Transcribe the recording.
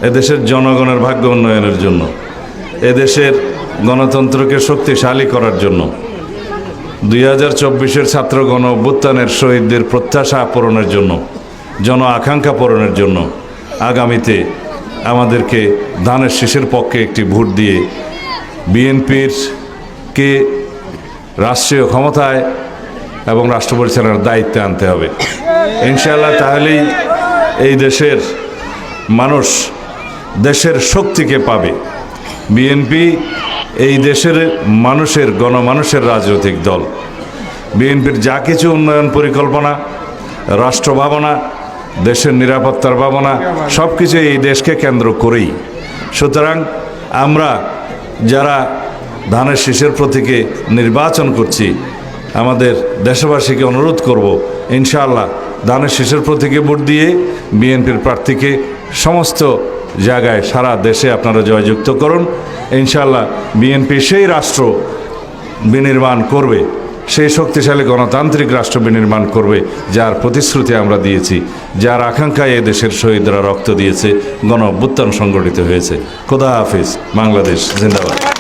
এদেশের জনগণের ভাগ্য উন্নয়নের জন্য, এদেশের গণতন্ত্রকে শক্তিশালী করার জন্য, 2024-এর ছাত্র গণ অভ্যুত্থানের শহীদদের প্রত্যাশা পূরণের জন্য, জন আকাঙ্ক্ষা পূরণের জন্য আগামীতে আমাদেরকে ধানের শীষের পক্ষে একটি ভোট দিয়ে বিএনপিকে রাষ্ট্রীয় ক্ষমতায় এবং রাষ্ট্র পরিচালনার দায়িত্বে আনতে হবে ইনশাআল্লাহ। তাহলেই এই দেশের মানুষ দেশের শক্তিকে পাবে। বিএনপি এই দেশের মানুষের গণমানুষের রাজনৈতিক দল। বিএনপির যা কিছু উন্নয়ন পরিকল্পনা, রাষ্ট্র ভাবনা, দেশের নিরাপত্তার ভাবনা সব কিছু এই দেশকে কেন্দ্র করেই। সুতরাং আমরা যারা ধানের শীষের প্রতীকে নির্বাচন করছি, আমাদের দেশবাসীকে অনুরোধ করব ইনশাআল্লাহ ধানের শীষের প্রতীকে ভোট দিয়ে বিএনপির প্রার্থীকে সমস্ত জায়গায় সারা দেশে আপনারা জয়যুক্ত করুন। ইনশাআল্লাহ বিএনপি সেই রাষ্ট্র বিনির্মাণ করবে, সেই শক্তিশালী গণতান্ত্রিক রাষ্ট্র বিনির্মাণ করবে যার প্রতিশ্রুতি আমরা দিয়েছি, যার আকাঙ্ক্ষায় এ দেশের শহীদরা রক্ত দিয়েছে, গণ অভ্যুত্থান সংগঠিত হয়েছে। খোদা হাফিজ। বাংলাদেশ জিন্দাবাদ।